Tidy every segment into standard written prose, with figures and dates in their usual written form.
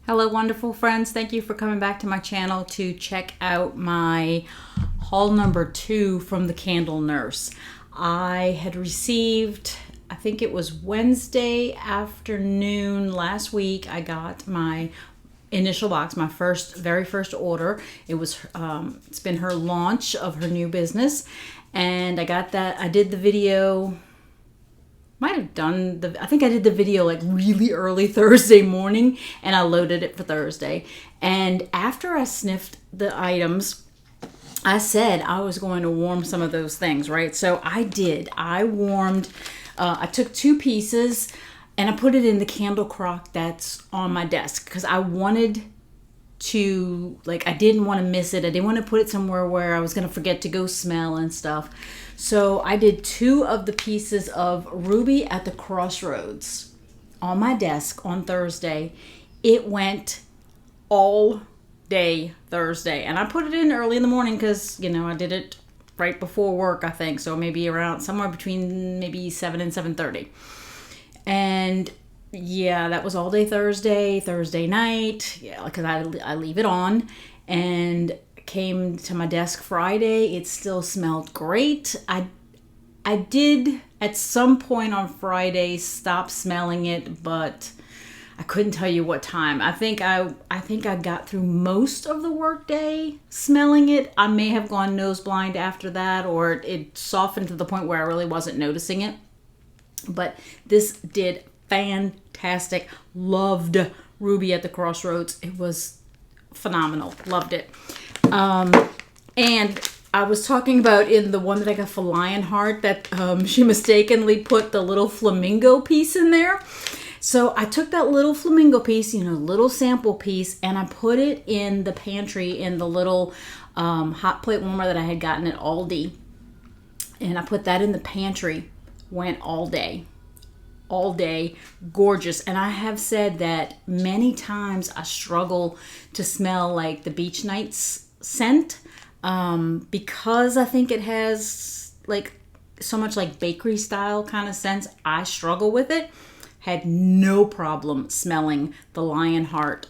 Hello, wonderful friends. Thank you for coming back to my channel to check out my haul number 2 from the Candle Nurse. I had received, I think it was Wednesday afternoon last week, I got my initial box, my very first order. It was, it's been her launch of her new business, and I got that. I did the video. I think I did the video like really early Thursday morning, and I loaded it for Thursday. And after I sniffed the items, I said I was going to warm some of those things, right? So I did. I warmed, I took 2 pieces and I put it in the candle crock that's on my desk because I wanted to, like, I didn't want to miss it. I didn't want to put it somewhere where I was going to forget to go smell and stuff. So I did 2 of the pieces of Ruby at the Crossroads on my desk on Thursday. It went all day Thursday, and I put it in early in the morning because, you know, I did it right before work, I think. So maybe around somewhere between maybe 7 and 7:30. And yeah, that was all day Thursday night. Yeah, because I leave it on, and came to my desk Friday. It still smelled great. I did at some point on Friday stop smelling it, but I couldn't tell you what time. I think I got through most of the workday smelling it. I may have gone nose blind after that, or it softened to the point where I really wasn't noticing it. But this did fantastic. Loved Ruby at the Crossroads. It was phenomenal. Loved it. And I was talking about in the one that I got for Lionheart that she mistakenly put the little flamingo piece in there. So I took that little flamingo piece, little sample piece, and I put it in the pantry in the little hot plate warmer that I had gotten at Aldi. And I put that in the pantry. Went all day, gorgeous. And I have said that many times I struggle to smell like the Beach Nights scent because I think it has like so much like bakery style kind of scents. I struggle with it. Had no problem smelling the Lionheart.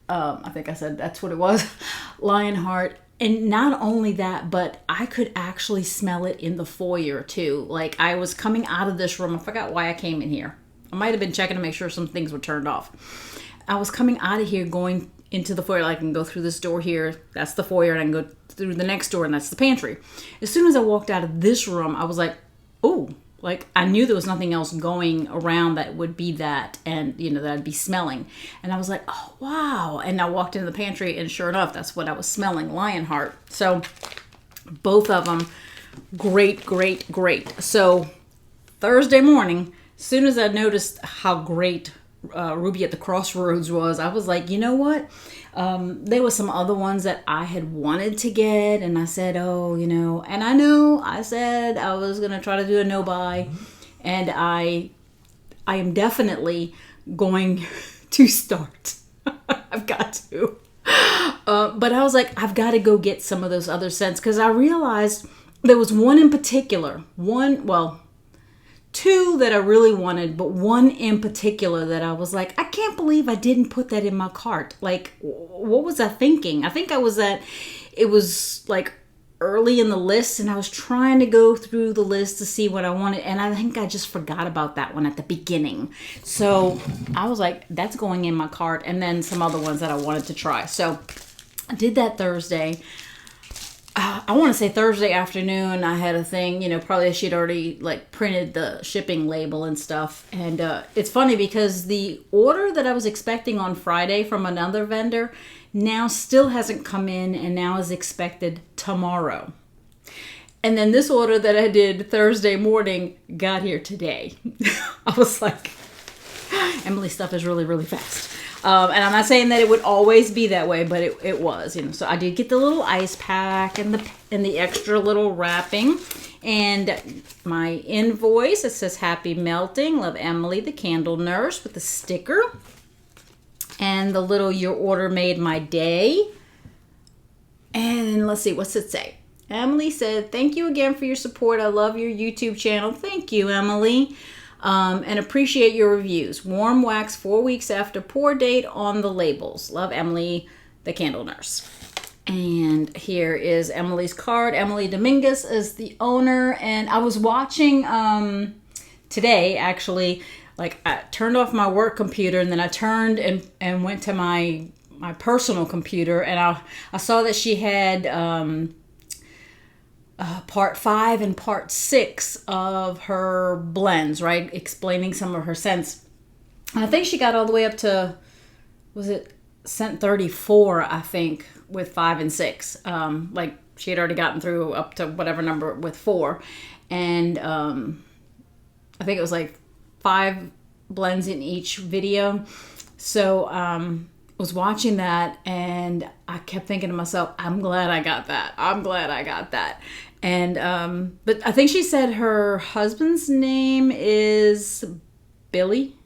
I think I said that's what it was. Lionheart. And not only that, but I could actually smell it in the foyer too. Like, I was coming out of this room. I forgot why I came in here. I might have been checking to make sure some things were turned off. I was coming out of here going into the foyer. Like, I can go through this door here. That's the foyer. And I can go through the next door, and that's the pantry. As soon as I walked out of this room, I was like, oh. Like, I knew there was nothing else going around that would be that, and, that I'd be smelling. And I was like, oh, wow. And I walked into the pantry, and sure enough, that's what I was smelling, Lionheart. So, both of them, great. So, Thursday morning, as soon as I noticed how great Ruby at the Crossroads was, I was like, you know what? There were some other ones that I had wanted to get, and I said, and I said I was going to try to do a no-buy, and I am definitely going to start. I've got to. But I was like, I've got to go get some of those other scents, because I realized there was one in particular, 2 that I really wanted, but one in particular that I was like, I can't believe I didn't put that in my cart. Like, what was I thinking? I think it was like early in the list, and I was trying to go through the list to see what I wanted, and I think I just forgot about that one at the beginning. So I was like, that's going in my cart, and then some other ones that I wanted to try. So I did that Thursday. I want to say Thursday afternoon, I had a thing, probably she'd already like printed the shipping label and stuff. And it's funny because the order that I was expecting on Friday from another vendor now still hasn't come in, and now is expected tomorrow. And then this order that I did Thursday morning got here today. I was like, Emily's stuff is really fast. And I'm not saying that it would always be that way, but it was, So I did get the little ice pack and the extra little wrapping, and my invoice. It says Happy Melting, Love Emily, the Candle Nurse, with a sticker, and the little Your Order Made My Day. And let's see, what's it say? Emily said, thank you again for your support. I love your YouTube channel. Thank you, Emily. and appreciate your reviews. Warm wax 4 weeks after pour date on the labels. Love, Emily, the candle nurse. And here is Emily's card. Emily Dominguez is the owner. And I was watching today, actually, like I turned off my work computer and then I turned and went to my personal computer, and I saw that she had part 5 and part 6 of her blends, right? Explaining some of her scents. And I think she got all the way up to, was it scent 34, I think, with 5 and 6. Like she had already gotten through up to whatever number with 4. And I think it was like 5 blends in each video. So was watching that and I kept thinking to myself, I'm glad I got that. I'm glad I got that. And but I think she said her husband's name is Billy.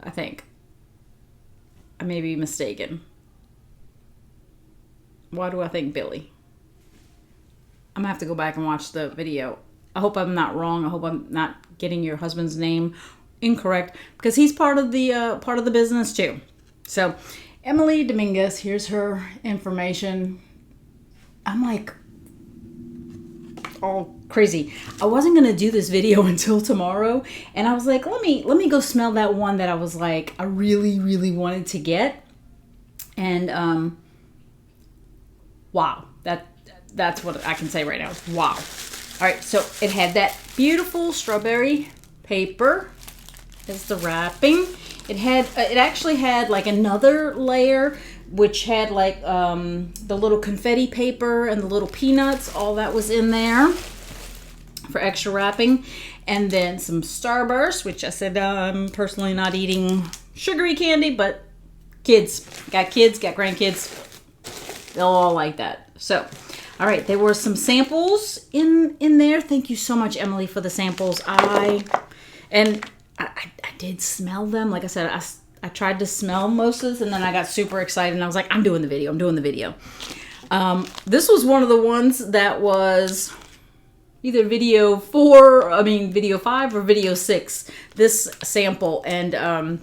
I think. I may be mistaken. Why do I think Billy? I'm gonna have to go back and watch the video. I hope I'm not wrong. I hope I'm not getting your husband's name incorrect, because he's part of the business too. So Emily Dominguez, here's her information. I'm like all crazy. I wasn't gonna do this video until tomorrow, and I was like, let me go smell that one that I was like I really wanted to get. And wow, that's what I can say right now. Wow. All right, so it had that beautiful strawberry paper as the wrapping. It actually had like another layer which had like the little confetti paper and the little peanuts. All that was in there for extra wrapping. And then some Starburst, which I said I'm personally not eating sugary candy, but kids, got grandkids, they'll all like that. So, all right, there were some samples in there. Thank you so much, Emily, for the samples. I did smell them. Like I said, I tried to smell most of this, and then I got super excited, and I was like, I'm doing the video. This was one of the ones that was either video 5 or video 6, this sample. And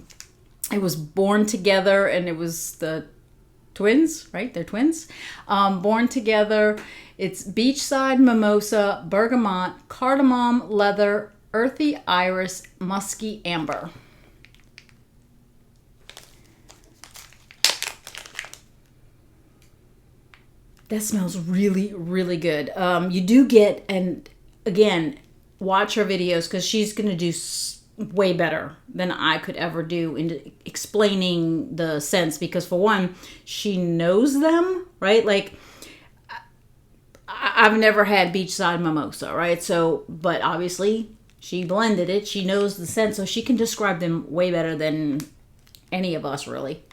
it was Born Together, and it was the twins, right? They're twins. Born Together. It's Beachside Mimosa, Bergamot, Cardamom, Leather, Earthy Iris, Musky Amber. That smells really good. You do get, and again, watch her videos, because she's going to do way better than I could ever do in explaining the scents, because for one, she knows them, right? Like, I've never had Beachside Mimosa, right? So, but obviously she blended it. She knows the scent, so she can describe them way better than any of us, really.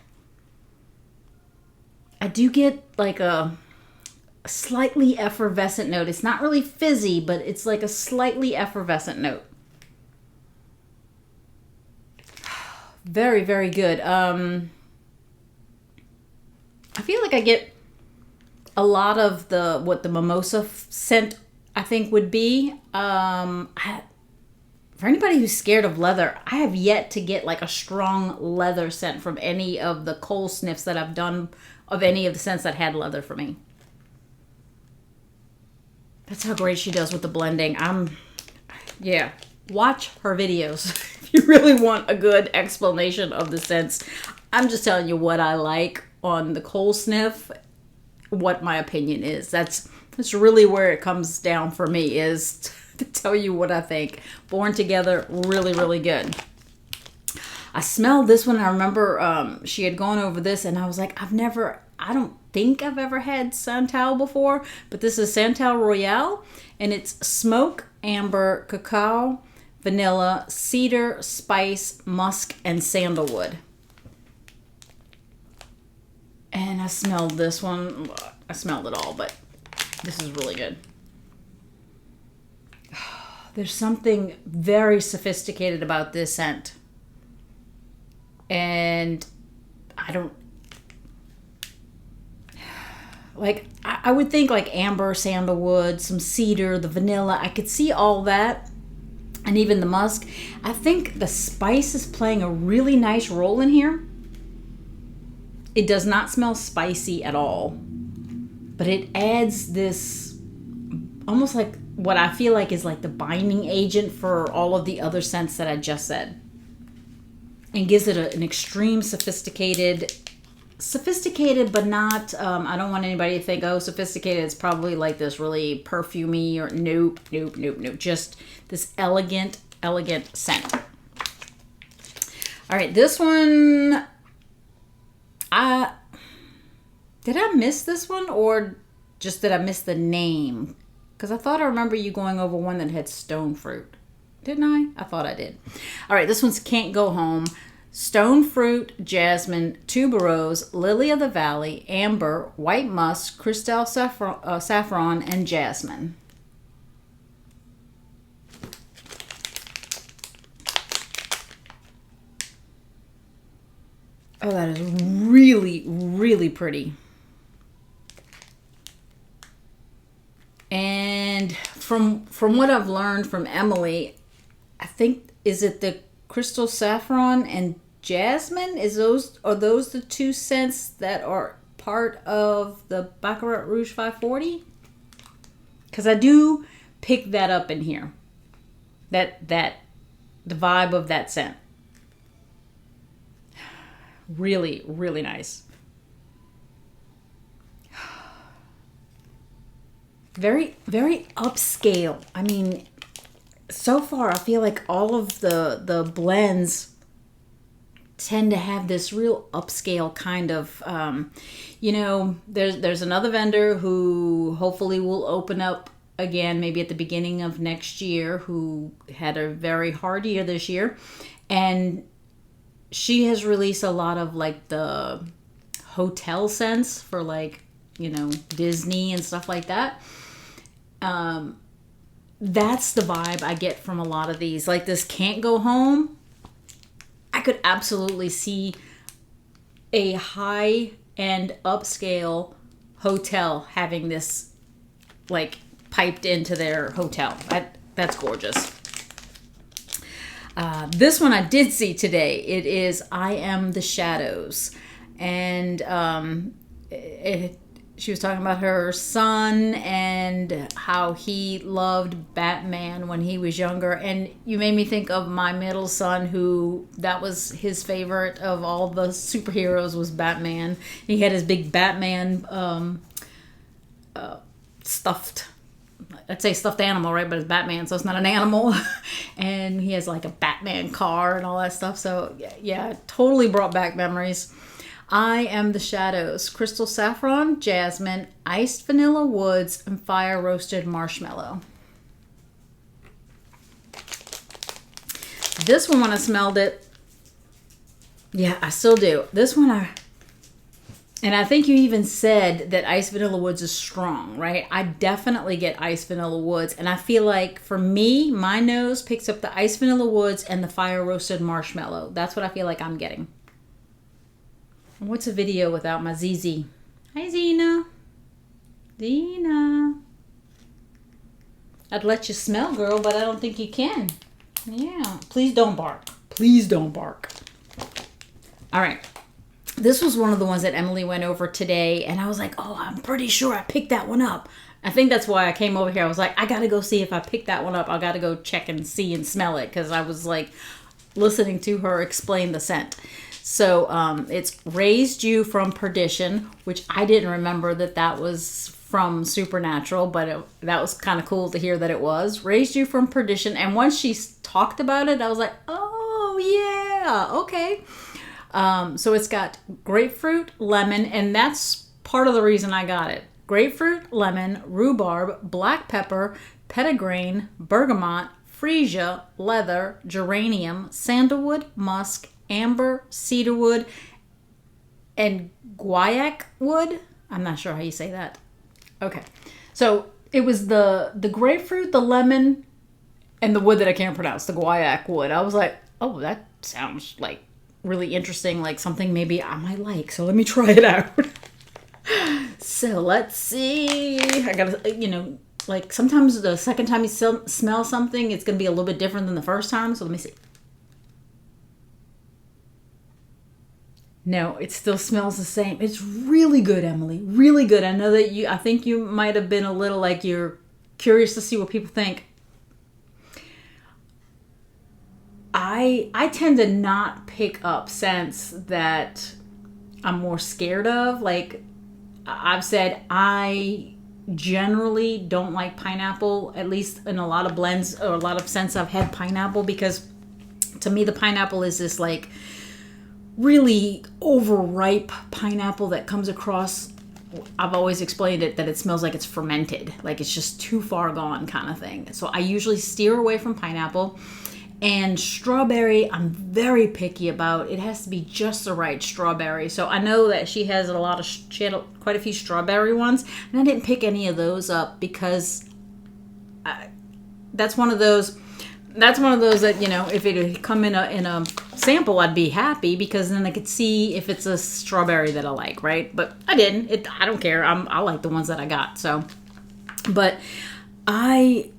I do get like a slightly effervescent note. It's not really fizzy, but it's like a slightly effervescent note. Very good. I feel like I get a lot of what the mimosa scent I think would be. For anybody who's scared of leather, I have yet to get like a strong leather scent from any of the coal sniffs that I've done of any of the scents that had leather for me. That's how great she does with the blending. Yeah, watch her videos if you really want a good explanation of the scents. I'm just telling you what I like on the coal sniff, what my opinion is. That's really where it comes down for me, is to tell you what I think. Born Together, really good. I smelled this one. I remember she had gone over this, and I was like, I don't think I've ever had Santal before, but this is Santal Royale, and it's smoke, amber, cacao, vanilla, cedar, spice, musk, and sandalwood. And I smelled this one. I smelled it all, but this is really good. There's something very sophisticated about this scent. And I would think like amber, sandalwood, some cedar, the vanilla. I could see all that. and even the musk. I think the spice is playing a really nice role in here. It does not smell spicy at all, but it adds this almost like what I feel like is like the binding agent for all of the other scents that I just said, and gives it an extreme sophisticated, but not, I don't want anybody to think, oh, sophisticated, it's probably like this really perfumey, or nope. Just this elegant scent. All right, this one, did I miss this one, or just did I miss the name? Because I thought I remember you going over one that had stone fruit. Didn't I? I thought I did. All right, this one's Can't Go Home. Stone fruit, jasmine, tuberose, lily of the valley, amber, white musk, crystal saffron, and jasmine. Oh, that is really, really pretty. And from what I've learned from Emily, I think, is it the crystal saffron and jasmine? Are those the two scents that are part of the Baccarat Rouge 540? Because I do pick that up in here. That the vibe of that scent. Really, really nice. Very, very upscale. I mean, so far I feel like all of the blends tend to have this real upscale kind of, there's another vendor who hopefully will open up again maybe at the beginning of next year, who had a very hard year this year, and she has released a lot of like the hotel scents for like, Disney and stuff like that. That's the vibe I get from a lot of these. Like this Can't Go Home, I could absolutely see a high-end upscale hotel having this like piped into their hotel. That's gorgeous. This one I did see today. It is I Am the Shadows. And she was talking about her son and how he loved Batman when he was younger. And you made me think of my middle son, who that was his favorite of all the superheroes, was Batman. He had his big Batman stuffed animal, right? But it's Batman, so it's not an animal. And he has like a Batman car and all that stuff. So yeah, totally brought back memories. I Am the Shadows. Crystal saffron, jasmine, iced vanilla woods, and fire roasted marshmallow. This one, when I smelled it, yeah, I still do. This one, and I think you even said that iced vanilla woods is strong, right? I definitely get iced vanilla woods. And I feel like for me, my nose picks up the iced vanilla woods and the fire roasted marshmallow. That's what I feel like I'm getting. What's a video without my ZZ? Hi, Zena. Zena. I'd let you smell, girl, but I don't think you can. Yeah. Please don't bark. Please don't bark. All right. This was one of the ones that Emily went over today, and I was like, oh, I'm pretty sure I picked that one up. I think that's why I came over here. I was like, I got to go see if I picked that one up. I got to go check and see and smell it, because I was like listening to her explain the scent. So it's Raised You from Perdition, which I didn't remember that was from Supernatural, but that was kind of cool to hear that it was. Raised You from Perdition. And once she talked about it, I was like, oh, yeah, okay. So it's got grapefruit, lemon, and that's part of the reason I got it. Grapefruit, lemon, rhubarb, black pepper, petitgrain, bergamot, freesia, leather, geranium, sandalwood, musk, amber, cedarwood, and guaiac wood. I'm not sure how you say that. Okay. So it was the grapefruit, the lemon, and the wood that I can't pronounce, the guaiac wood. I was like, oh, that sounds like really interesting, like something maybe I might like. So let me try it out. So let's see. I gotta, like sometimes the second time you smell something, it's going to be a little bit different than the first time. So let me see. No, it still smells the same. It's really good, Emily. Really good. I know that I think you might have been a little like you're curious to see what people think. I tend to not pick up scents that I'm more scared of. Like I've said, I generally don't like pineapple, at least in a lot of blends or a lot of scents I've had pineapple, because to me the pineapple is this like really overripe pineapple that comes across. I've always explained it that it smells like it's fermented, like it's just too far gone kind of thing. So I usually steer away from pineapple. And strawberry, I'm very picky about. It has to be just the right strawberry. So I know that she had quite a few strawberry ones, and I didn't pick any of those up because that's one of those that, you know, if it had come in a sample, I'd be happy because then I could see if it's a strawberry that I like, right? But I didn't. I don't care. I like the ones that I got. So, but I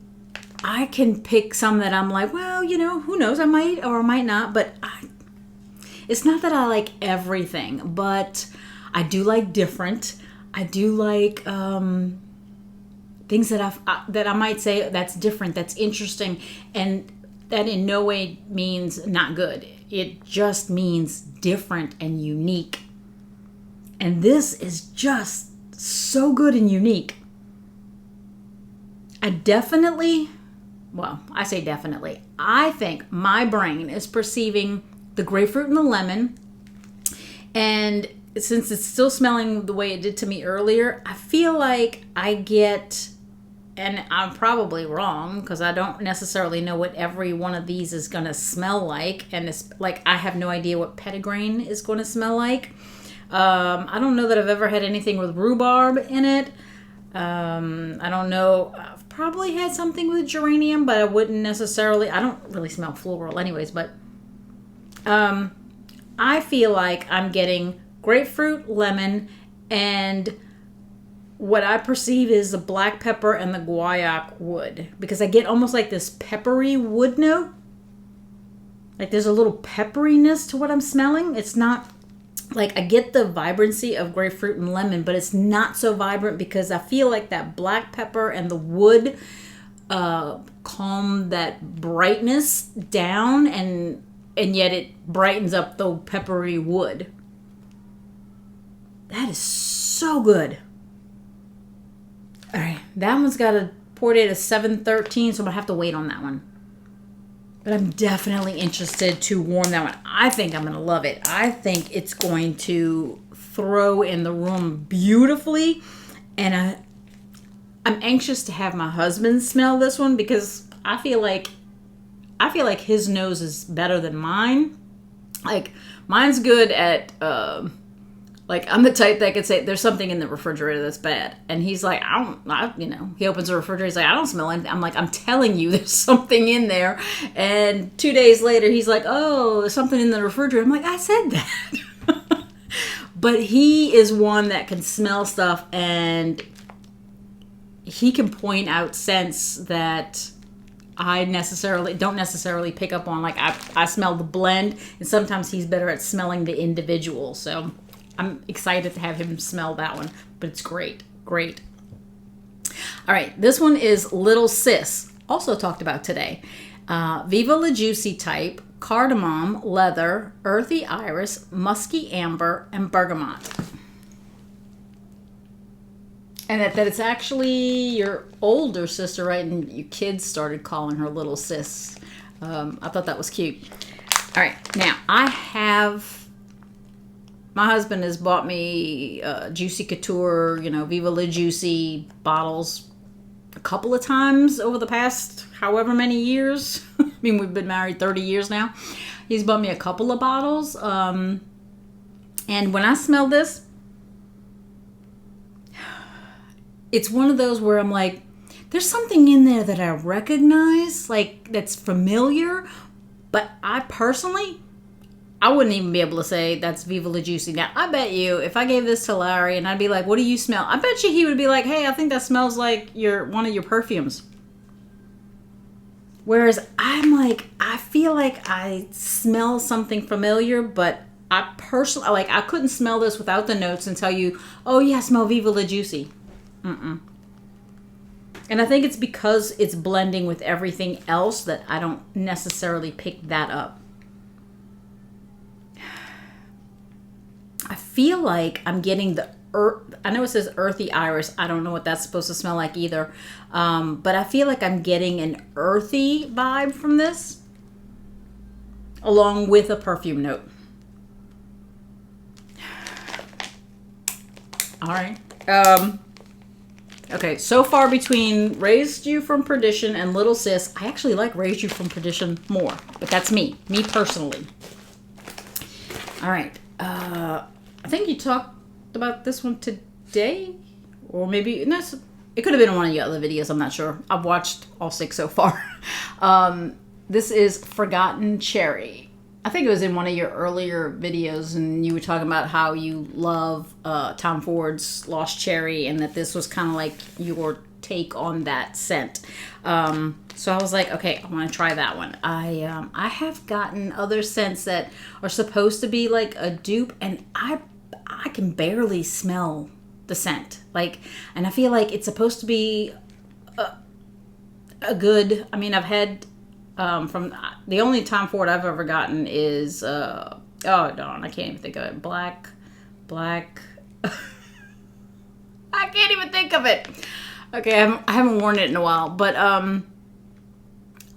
can pick some that I'm like, well, you know, who knows? I might or I might not. But it's not that I like everything, but I do like different. I do like things that I might say that's different, that's interesting, and that in no way means not good. It just means different and unique. And this is just so good and unique. I say definitely. I think my brain is perceiving the grapefruit and the lemon. And since it's still smelling the way it did to me earlier, I feel like I get, and I'm probably wrong because I don't necessarily know what every one of these is going to smell like. And it's like I have no idea what petitgrain is going to smell like. I don't know that I've ever had anything with rhubarb in it. I don't know. I've probably had something with geranium, but I don't really smell floral anyways, but I feel like I'm getting grapefruit, lemon, and what I perceive is the black pepper and the guaiac wood, because I get almost like this peppery wood note. Like there's a little pepperiness to what I'm smelling. It's not like I get the vibrancy of grapefruit and lemon, but it's not so vibrant because I feel like that black pepper and the wood calm that brightness down, and yet it brightens up the peppery wood. That is so good. All right, that one's got a pour date of 7/13, so I'm gonna have to wait on that one. But I'm definitely interested to warm that one. I think I'm going to love it. I think it's going to throw in the room beautifully. And I'm anxious to have my husband smell this one because I feel like his nose is better than mine. Like mine's good at like I'm the type that could say there's something in the refrigerator that's bad, and he's like, he opens the refrigerator, he's like, I don't smell anything. I'm like, I'm telling you, there's something in there. And 2 days later, he's like, oh, there's something in the refrigerator. I'm like, I said that. But he is one that can smell stuff, and he can point out scents that I don't necessarily pick up on. Like I smell the blend, and sometimes he's better at smelling the individual. So I'm excited to have him smell that one, but it's great. Great. All right, this one is Little Sis, also talked about today. Viva La Juicy type, cardamom, leather, earthy iris, musky amber, and bergamot. And that it's actually your older sister, right? And your kids started calling her Little Sis. I thought that was cute. All right, now my husband has bought me Juicy Couture, Viva La Juicy bottles a couple of times over the past however many years. I mean, we've been married 30 years now. He's bought me a couple of bottles. And when I smell this, it's one of those where I'm like, there's something in there that I recognize, like that's familiar, but I personally I wouldn't even be able to say that's Viva La Juicy. Now, I bet you if I gave this to Larry and I'd be like, what do you smell? I bet you he would be like, hey, I think that smells like one of your perfumes. Whereas I'm like, I feel like I smell something familiar, but I personally, like, I couldn't smell this without the notes and tell you, oh yeah, I smell Viva La Juicy. Mm-mm. And I think it's because it's blending with everything else that I don't necessarily pick that up. I feel like I'm getting the I know it says earthy iris. I don't know what that's supposed to smell like either. But I feel like I'm getting an earthy vibe from this, along with a perfume note. All right. Okay, so far between Raised You from Perdition and Little Sis, I actually like Raised You from Perdition more. But that's me personally. All right. I think you talked about this one today, or maybe no, it could have been in one of your other videos. I'm not sure. I've watched all 6 so far. This is Forgotten Cherry. I think it was in one of your earlier videos, and you were talking about how you love Tom Ford's Lost Cherry, and that this was kind of like your take on that scent. So I was like, okay, I want to try that one. I have gotten other scents that are supposed to be like a dupe, and I can barely smell the scent. Like, and I feel like it's supposed to be a good. I mean, I've had from the only Tom Ford I've ever gotten is oh darn, I can't even think of it. Black. I can't even think of it. Okay, I haven't worn it in a while, but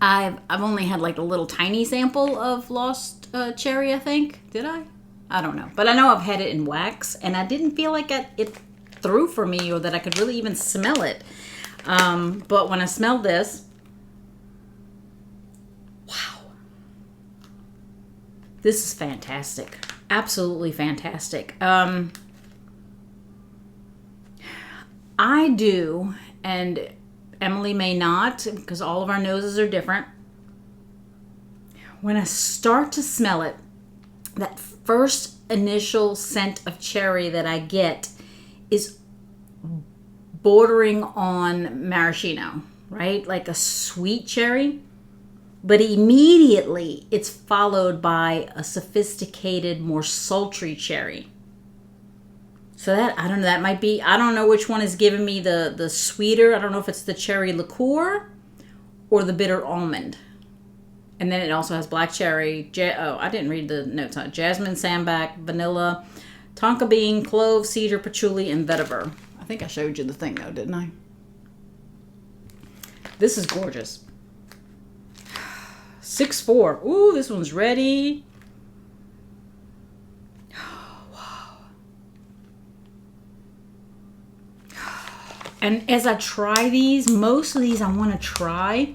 I've only had like a little tiny sample of Lost Cherry, I think. Did I? I don't know. But I know I've had it in wax, and I didn't feel like it threw for me or that I could really even smell it. But when I smelled this, wow. This is fantastic. Absolutely fantastic. I do, and Emily may not, because all of our noses are different. When I start to smell it, that first initial scent of cherry that I get is bordering on maraschino, right? Like a sweet cherry. But immediately it's followed by a sophisticated, more sultry cherry. So that, I don't know, that might be, I don't know which one is giving me the sweeter. I don't know if it's the cherry liqueur or the bitter almond. And then it also has black cherry, I didn't read the notes on it. Jasmine, sambac, vanilla, tonka bean, clove, cedar, patchouli, and vetiver. I think I showed you the thing though, didn't I? This is gorgeous. 6'4". Ooh, this one's ready. And as I try these, most of these I want to try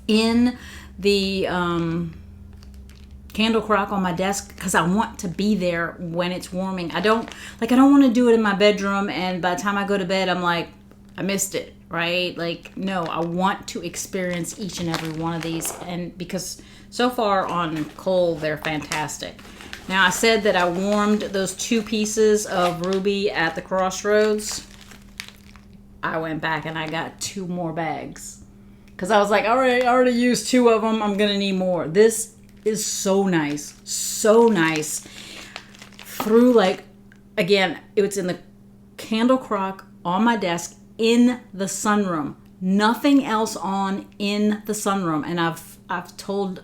in the candle crock on my desk, because I want to be there when it's warming. I don't want to do it in my bedroom, and by the time I go to bed, I'm like, I missed it, right? Like, no, I want to experience each and every one of these, and because so far on Kohl, they're fantastic. Now, I said that I warmed those 2 pieces of ruby at the Crossroads. I went back and I got 2 more bags, because I was like, all right, I already used 2 of them. I'm gonna need more. This is so nice, so nice. Through, like, again, it's in the candle crock on my desk in the sunroom. Nothing else on in the sunroom. And I've told,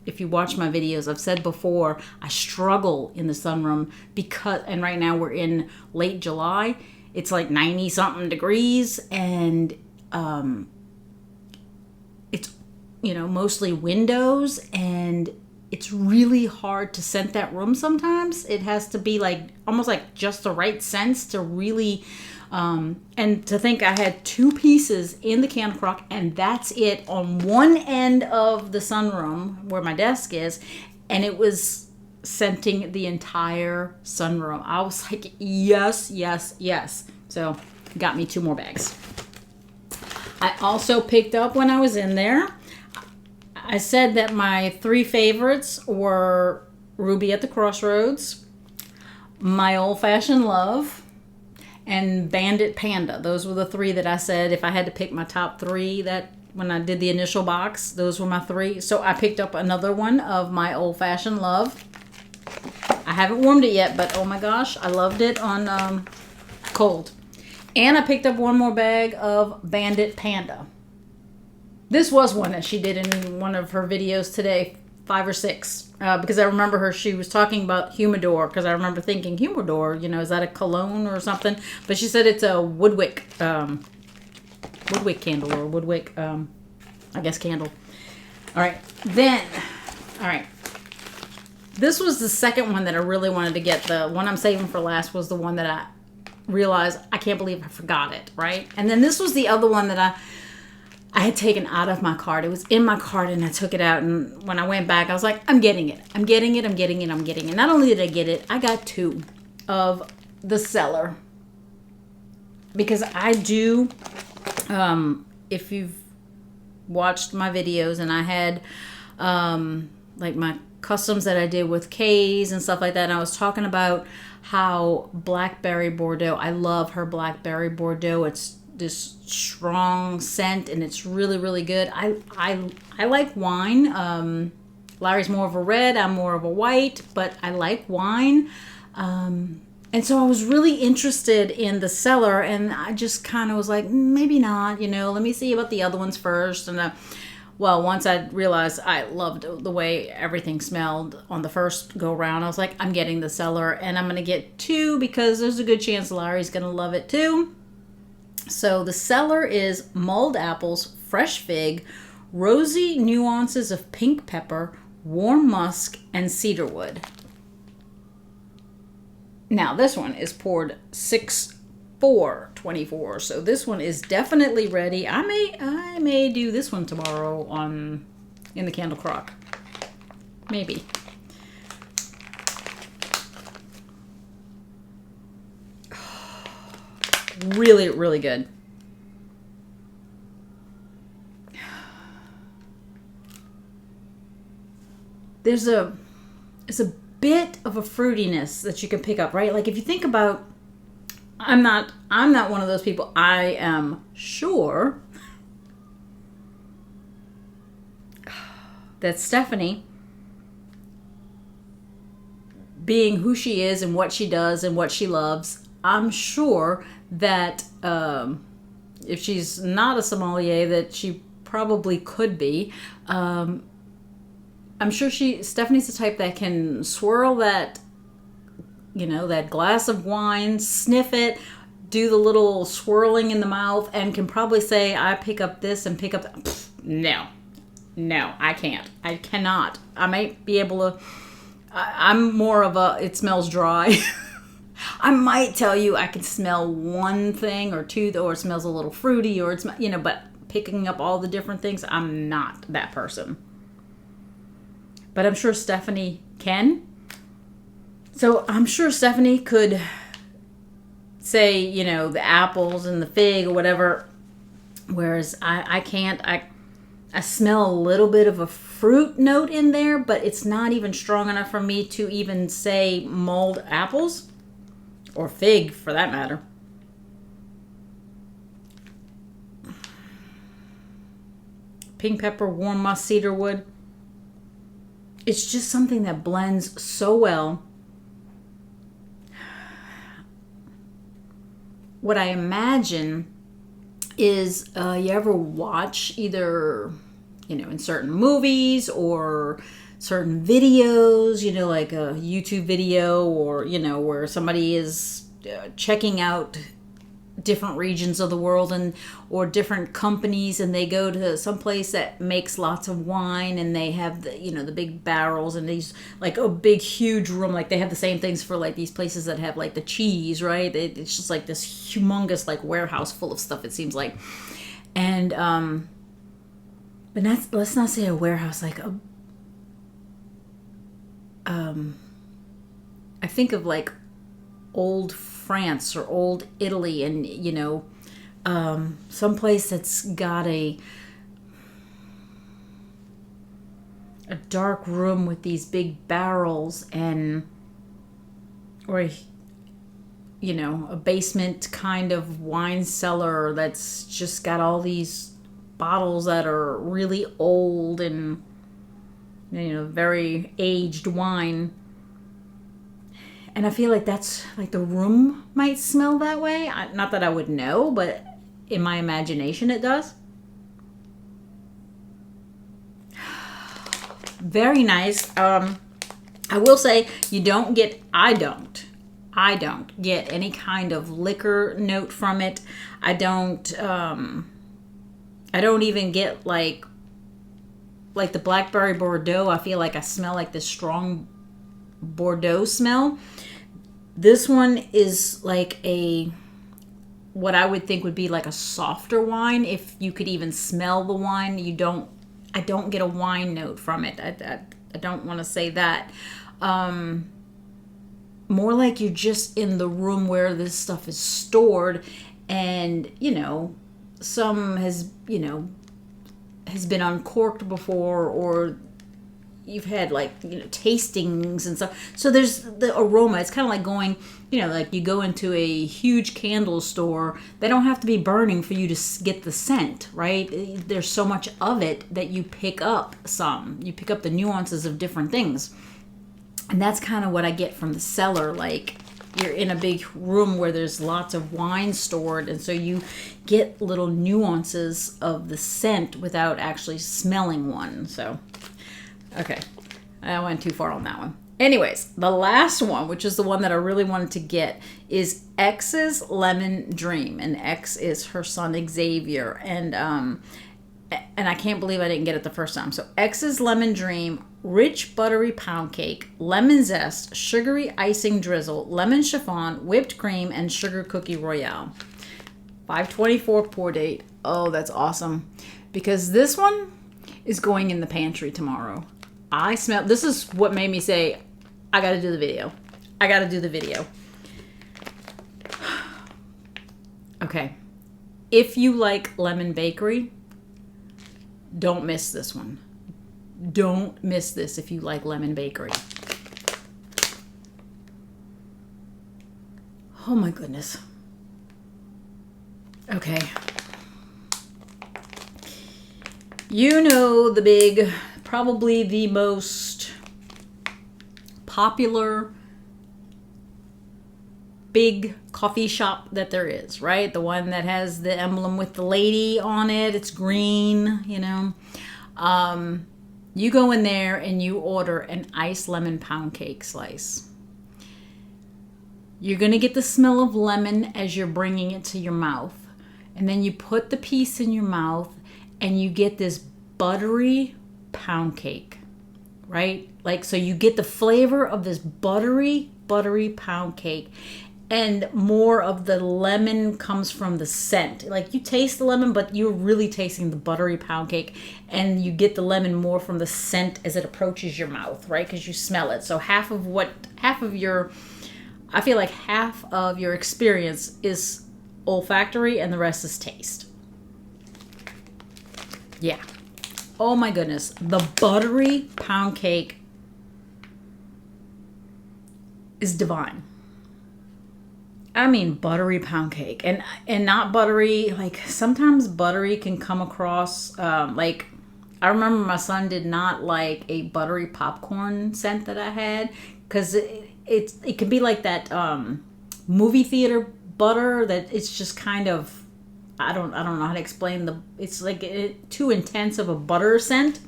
if you watch my videos, I've said before, I struggle in the sunroom because, and right now we're in late July. It's like 90 something degrees, and it's, you know, mostly windows, and it's really hard to scent that room sometimes. It has to be like almost like just the right sense to really and to think I had 2 pieces in the candle crock, and that's it on one end of the sunroom where my desk is, and it was scenting the entire sunroom. I was like, yes, yes, yes. So got me 2 more bags. I also picked up, when I was in there, I said that my 3 favorites were Ruby at the Crossroads, My Old Fashioned Love, and Bandit Panda. Those were the three that I said if I had to pick my top three, that when I did the initial box, those were my three. So I picked up another one of My Old Fashioned Love. I haven't warmed it yet, but oh my gosh, I loved it on cold. And I picked up one more bag of Bandit Panda. This was one that she did in one of her videos today, 5 or 6, because I remember she was talking about humidor, because I remember thinking, humidor, is that a cologne or something? But she said it's a Woodwick candle, or Woodwick, I guess, candle. All right, this was the second one that I really wanted to get. The one I'm saving for last was the one that I realized I can't believe I forgot it, right? And then this was the other one that I had taken out of my cart. It was in my cart and I took it out, and when I went back I was like, I'm getting it. Not only did I get it, I got 2 of the Cellar, because I do, if you've watched my videos, and I had like my customs that I did with K's and stuff like that, and I was talking about how Blackberry Bordeaux, I love her Blackberry Bordeaux. It's this strong scent and it's really, really good. I like wine. Larry's more of a red, I'm more of a white, but I like wine. And so I was really interested in the Cellar, and I just kind of was like, maybe not, let me see about the other ones first. And well, once I realized I loved the way everything smelled on the first go round, I was like, I'm getting the Cellar, and I'm going to get 2 because there's a good chance Larry's going to love it too. So the Cellar is mulled apples, fresh fig, rosy nuances of pink pepper, warm musk, and cedarwood. Now this one is poured 6/4/24, so this one is definitely ready. I may do this one tomorrow in the candle crock, maybe. Really, really good. It's a bit of a fruitiness that you can pick up, right? Like if you think about, I'm not one of those people. I am sure that Stephanie, being who she is and what she does and what she loves, I'm sure that if she's not a sommelier, that she probably could be. I'm sure Stephanie's the type that can swirl that, that glass of wine, sniff it, do the little swirling in the mouth, and can probably say, I pick up this and pick up that. No, I can't. I cannot. I might be able to. I'm more of a, it smells dry. I might tell you I can smell one thing or two, or it smells a little fruity, or it's, but picking up all the different things, I'm not that person. But I'm sure Stephanie can. So I'm sure Stephanie could say, the apples and the fig or whatever, whereas I can't. I smell a little bit of a fruit note in there, but it's not even strong enough for me to even say mulled apples or fig for that matter. Pink pepper, warm musk, cedarwood. It's just something that blends so well. What I imagine is you ever watch either, in certain movies or certain videos, like a YouTube video, or, where somebody is checking out different regions of the world or different companies, and they go to some place that makes lots of wine, and they have the big barrels and these like a big huge room, like they have the same things for like these places that have like the cheese, right? It's just like this humongous like warehouse full of stuff, it seems like. And but let's not say a warehouse, like a I think of like old France or old Italy, and some place that's got a a dark room with these big barrels and, or, you know, a basement kind of wine cellar that's just got all these bottles that are really old and, you know, very aged wine. And I feel like that's like the room might smell that way. Not that I would know, but in my imagination it does. Very nice. I will say I don't get any kind of liquor note from it. I don't even get like the blackberry Bordeaux. I feel like I smell like this strong Bordeaux smell. This one is like what I would think would be like a softer wine. If you could even smell the wine, I don't get a wine note from it. I don't want to say that. More like you're just in the room where this stuff is stored, and, you know, some has been uncorked before, or you've had, like, you know, tastings and stuff. So there's the aroma. It's kind of like going, you know, like you go into a huge candle store. They don't have to be burning for you to get the scent, right? There's so much of it that you pick up You pick up the nuances of different things. And that's kind of what I get from the cellar. Like, you're in a big room where there's lots of wine stored, and so you get little nuances of the scent without actually smelling one. So, okay, I went too far on that one. Anyways, the last one, which is the one that I really wanted to get, is X's Lemon Dream, and X is her son Xavier, and I can't believe I didn't get it the first time. So X's Lemon Dream, rich buttery pound cake, lemon zest, sugary icing drizzle, lemon chiffon, whipped cream, and sugar cookie royale. 5/24 pour date. Oh, that's awesome. Because this one is going in the pantry tomorrow. This is what made me say, I gotta do the video. Okay. If you like lemon bakery, don't miss this one. Don't miss this if you like lemon bakery. Oh my goodness. Okay. You know probably the most popular big coffee shop that there is, right? The one that has the emblem with the lady on it. It's green, you know. You go in there and you order an iced lemon pound cake slice. You're going to get the smell of lemon as you're bringing it to your mouth. And then you put the piece in your mouth and you get this buttery pound cake, right? Like, so you get the flavor of this buttery pound cake. And more of the lemon comes from the scent. Like, you taste the lemon, but you're really tasting the buttery pound cake. And you get the lemon more from the scent as it approaches your mouth, right? Because you smell it. So half of your experience is olfactory and the rest is taste. Yeah. Oh my goodness. The buttery pound cake is divine. I mean, buttery pound cake, and not buttery. Like, sometimes buttery can come across like, I remember my son did not like a buttery popcorn scent that I had, because it can be like that movie theater butter that it's just kind of, I don't know how to explain it's like too intense of a butter scent.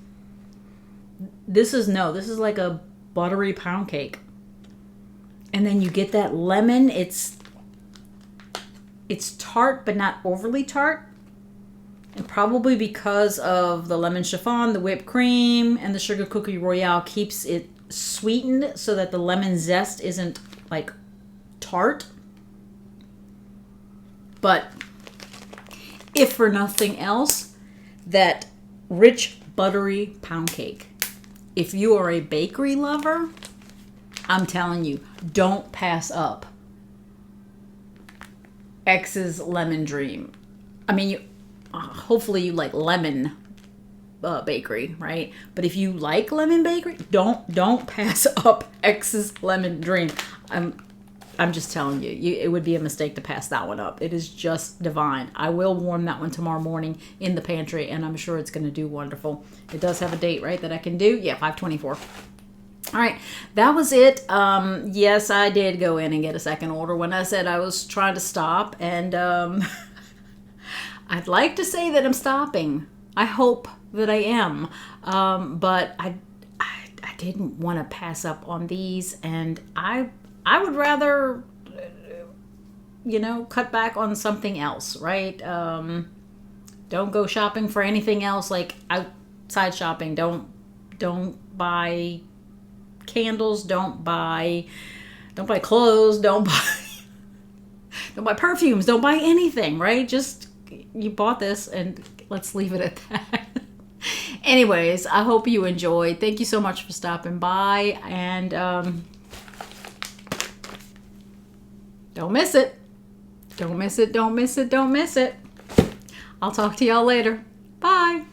This is like a buttery pound cake, and then you get that lemon. It's tart, but not overly tart. And probably because of the lemon chiffon, the whipped cream, and the sugar cookie royale keeps it sweetened so that the lemon zest isn't, like, tart. But if for nothing else, that rich, buttery pound cake. If you are a bakery lover, I'm telling you, don't pass up X's Lemon Dream. I mean, hopefully you like lemon bakery, right? But if you like lemon bakery, don't pass up X's lemon dream. I'm just telling you, it would be a mistake to pass that one up. It is just divine. I will warm that one tomorrow morning in the pantry, and I'm sure it's going to do wonderful. It does have a date, right, that I can do? Yeah, 5/24. All right, that was it. Yes, I did go in and get a second order when I said I was trying to stop, and I'd like to say that I'm stopping. I hope that I am, but I didn't want to pass up on these, and I would rather, cut back on something else, right? Don't go shopping for anything else, like outside shopping. Don't buy candles. Don't buy clothes. Don't buy perfumes. Don't buy anything, right? Just, you bought this, and let's leave it at that. Anyways, I hope you enjoyed. Thank you so much for stopping by, and don't miss it. Don't miss it, don't miss it, don't miss it. I'll talk to y'all later. Bye.